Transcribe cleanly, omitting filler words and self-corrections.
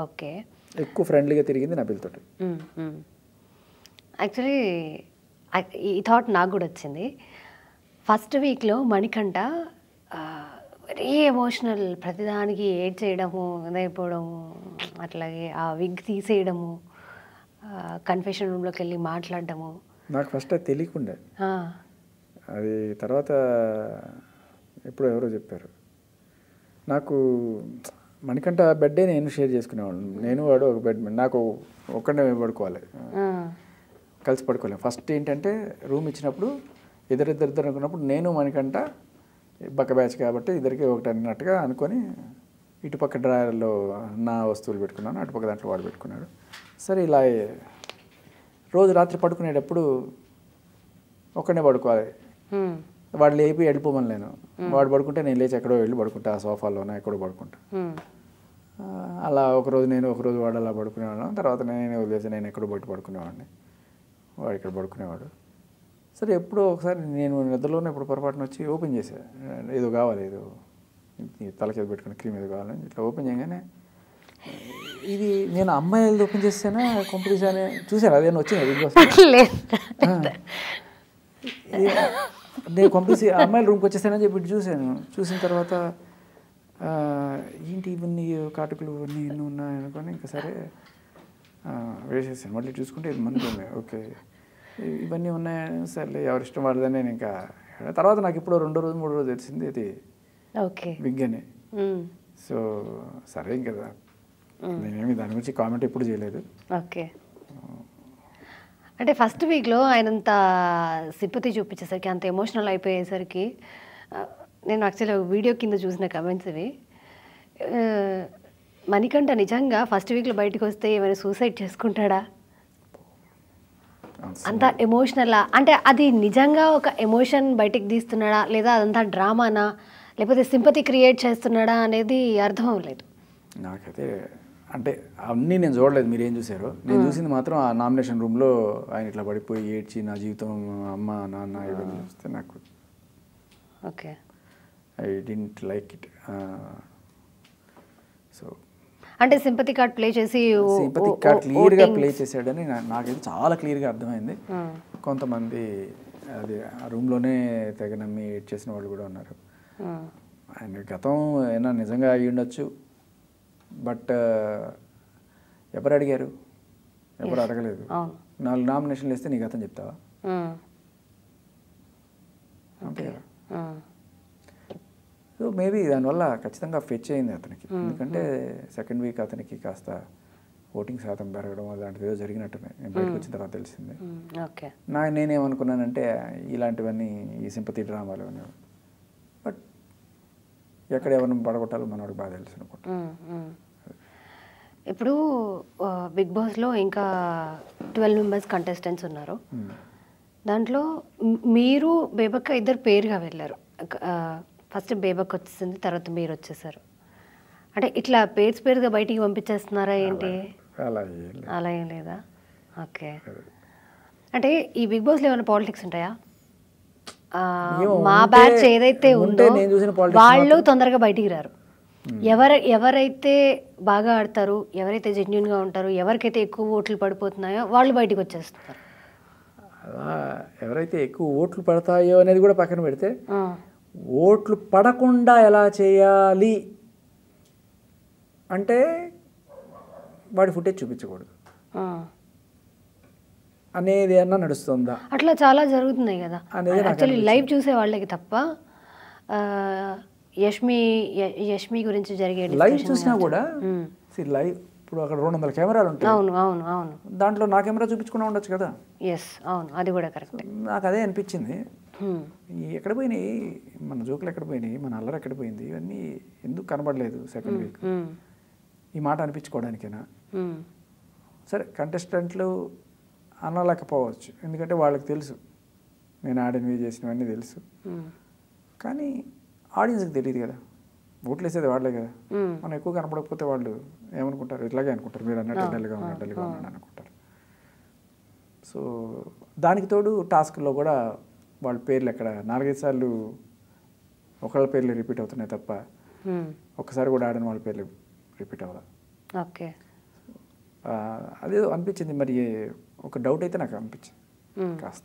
Okay. ఎక్కువ ఫ్రెండ్లీగా తిరిగింది నబీల్తోటి. యాక్చువల్లీ ఈ థాట్ నాకు కూడా వచ్చింది. ఫస్ట్ వీక్లో మణికంఠ వెరీ ఎమోషనల్, ప్రతిదానికి ఏడ్ చేయడము, ఇదైపోవడము, అట్లాగే ఆ విగ్ తీసేయడము, కన్ఫెషన్ రూమ్లోకి వెళ్ళి మాట్లాడడము. నాకు ఫస్ట్ అది తెలియకుండే, అది తర్వాత ఎప్పుడో ఎవరో చెప్పారు నాకు. మణికంఠ బెడ్డే నేను షేర్ చేసుకునేవాడు, నేను వాడు ఒక బెడ్. నాకు ఒక్కడే పడుకోవాలి, కలిసి పడుకోలేము. ఫస్ట్ ఏంటంటే రూమ్ ఇచ్చినప్పుడు ఇద్దరు అనుకున్నప్పుడు నేను మణికంఠ బక్క బ్యాచ్ కాబట్టి ఇద్దరికి ఒకటి అన్నట్టుగా అనుకొని ఇటుపక్క డ్రాయర్లో నా వస్తువులు పెట్టుకున్నాను, అటుపక్క దాంట్లో వాడు పెట్టుకున్నాడు. సరే ఇలా రోజు రాత్రి పడుకునేటప్పుడు ఒక్కడే పడుకోవాలి, వాడు లేపి వెళ్ళిపోమని నేను. వాడు పడుకుంటే నేను లేచి ఎక్కడో వెళ్ళి పడుకుంటా, ఆ సోఫాలోనే ఎక్కడో పడుకుంటా. అలా ఒకరోజు నేను ఒకరోజు వాడు అలా పడుకునేవాళ్ళం. తర్వాత నేను వదిలేసి నేను ఎక్కడో బయట పడుకునేవాడిని, వాడు ఇక్కడ పడుకునేవాడు. సరే ఎప్పుడో ఒకసారి నేను నిద్రలోనే ఇప్పుడు పొరపాటున వచ్చి ఓపెన్ చేశా, ఏదో కావాలి, ఏదో తలకేది పెట్టుకుని క్రీమ్ ఏదో కావాలని. ఇట్లా ఓపెన్ చేయగానే ఇది నేను అమ్మాయిలది ఓపెన్ చేసానా కంపెనీసానే చూసాను, అదేనా వచ్చింది బిగ్ బాస్. నేను కంపెనీ అమ్మాయిల రూమ్కి వచ్చేసానని చెప్పి చూశాను. చూసిన తర్వాత ఏంటి ఇవన్నీ కాటుకులు ఇవన్నీ ఎన్ని ఉన్నాయి అనుకొని ఇంకా సరే వేసేసాను. మళ్ళీ చూసుకుంటే ఇది మనకి ఉన్నాయి, ఓకే ఇవన్నీ ఉన్నాయని సర్లే ఎవరి ఇష్టం వాళ్ళదని నేను ఇంకా. తర్వాత నాకు ఇప్పుడు 2 రోజు 3 రోజు తెలిసింది ఇది బిగ్ అని. సో సరే ఇంకా నేనేమి దాని గురించి కామెంట్ ఎప్పుడు చేయలేదు. ఓకే. అంటే ఫస్ట్ వీక్లో ఆయనంత సింపతి చూపించేసరికి, అంత ఎమోషనల్ అయిపోయేసరికి, నేను యాక్చువల్లీ వీడియో కింద చూసిన కమెంట్స్ ఇవి. మణికంఠ నిజంగా ఫస్ట్ వీక్లో బయటకు వస్తే ఏమైనా సూసైడ్ చేసుకుంటాడా? అంత ఎమోషనలా? అంటే అది నిజంగా ఒక ఎమోషన్ బయటికి తీస్తున్నాడా, లేదా అదంతా డ్రామానా, లేకపోతే సింపతి క్రియేట్ చేస్తున్నాడా అనేది అర్థం అవ్వలేదు నాకైతే. అంటే అన్నీ నేను చూడలేదు, మీరు ఏం చూసారో. నేను చూసింది మాత్రం ఆ నామినేషన్ రూమ్లో ఆయన ఇట్లా పడిపోయి ఏడ్చి నా జీవితం అమ్మ నాన్న ఇవన్నీ చూస్తే నాకు okay I didn't like it. So అంటే సింపతి కార్డ్ ప్లే చేసి సింపతి కార్డ్ క్లియర్గా ప్లే చేశాడని నాకైతే చాలా క్లియర్గా అర్థమైంది. కొంతమంది అది ఆ రూమ్లోనే తెగ నమ్మి ఏడ్ చేసిన వాళ్ళు కూడా ఉన్నారు. ఆయన గతం ఏమైనా నిజంగా అయ్యి ఉండొచ్చు, బట్ ఎవరు అడిగారు? ఎవరు అడగలేదు. 4 నామినేషన్లు వేస్తే నీ గతం చెప్తావా? అంతే కదా. సో మేబీ దానివల్ల ఖచ్చితంగా ఫెచ్ అయింది అతనికి. ఎందుకంటే సెకండ్ వీక్ అతనికి కాస్త ఓటింగ్ శాతం పెరగడం అలాంటిది ఏదో జరిగినట్టునే నేను బయటకు వచ్చిన తర్వాత తెలిసింది. నేనేమనుకున్నానంటే ఇలాంటివన్నీ ఈ సింపతి డ్రామాలు అని. బట్ ఎక్కడ ఎవరిని పడగొట్టాలో మనోడికి బాగా తెలుసు అనుకుంటా. ఇప్పుడు బిగ్ బాస్లో ఇంకా 12 మెంబర్స్ కంటెస్టెంట్స్ ఉన్నారు. దాంట్లో మీరు బేబక్క ఇద్దరు పేరుగా వెళ్ళారు. ఫస్ట్ బేబక్ వచ్చేసింది, తర్వాత మీరు వచ్చేసారు. అంటే ఇట్లా పేరుగా బయటికి పంపించేస్తున్నారా ఏంటి? అలా ఏం లేదా? ఓకే. అంటే ఈ బిగ్ బాస్లో ఏమైనా పాలిటిక్స్ ఉంటాయా? మా బ్యాచ్ ఏదైతే ఉందో వాళ్ళు తొందరగా బయటికి రారు. ఎవరైతే బాగా ఆడతారు, ఎవరైతే జెన్యున్గా ఉంటారు, ఎవరికైతే ఎక్కువ ఓట్లు పడిపోతున్నాయో వాళ్ళు బయటికి వచ్చేస్తారు. అలా ఎవరైతే ఎక్కువ ఓట్లు పడతాయో అనేది కూడా పక్కన పెడితే, ఓట్లు పడకుండా ఎలా చేయాలి అంటే వాడి ఫుటేజ్ చూపించకూడదు అనేది అన్నా నడుస్తుందా? అట్లా చాలా జరుగుతున్నాయి కదా. యాక్చువల్లీ లైవ్ చూసే వాళ్ళకి తప్ప యష్మి గురించి జరిగే లైవ్ చూసినా కూడా లైవ్ ఇప్పుడు అక్కడ 200 కెమెరాలు ఉంటాయి. అవును అవును అవును. దాంట్లో నా కెమెరా చూపించుకున్నా ఉండొచ్చు కదా. అవును, అది కూడా కరెక్ట్. నాకు అదే అనిపించింది. ఎక్కడ పోయినాయి మన జోకులు, ఎక్కడ పోయినాయి మన అల్లరి, ఎక్కడ పోయింది, ఇవన్నీ ఎందుకు కనబడలేదు సెకండ్ వీక్? ఈ మాట అనిపించుకోవడానికేనా? సరే కంటెస్టెంట్లు అనలేకపోవచ్చు, ఎందుకంటే వాళ్ళకి తెలుసు నేను ఆడినవి చేసినవన్నీ తెలుసు. కానీ ఆడియన్స్కి తెలియదు కదా, ఓట్లు వేసేది వాళ్ళే కదా. మనం ఎక్కువ కనపడకపోతే వాళ్ళు ఏమనుకుంటారు? ఇట్లాగే అనుకుంటారు, మీరు అన్నట్టు డల్గా ఉన్నాడు అనుకుంటారు. సో దానికి తోడు టాస్క్లో కూడా వాళ్ళ పేర్లు ఎక్కడ 4-5 సార్లు ఒకళ్ళ పేర్లు రిపీట్ అవుతున్నాయి తప్ప ఒక్కసారి కూడా ఆడని వాళ్ళ పేర్లు రిపీట్ అవ్వాలి. ఓకే. అదేదో అనిపించింది మరి, ఒక డౌట్ అయితే నాకు అనిపించింది మ్మ్. కాస్త.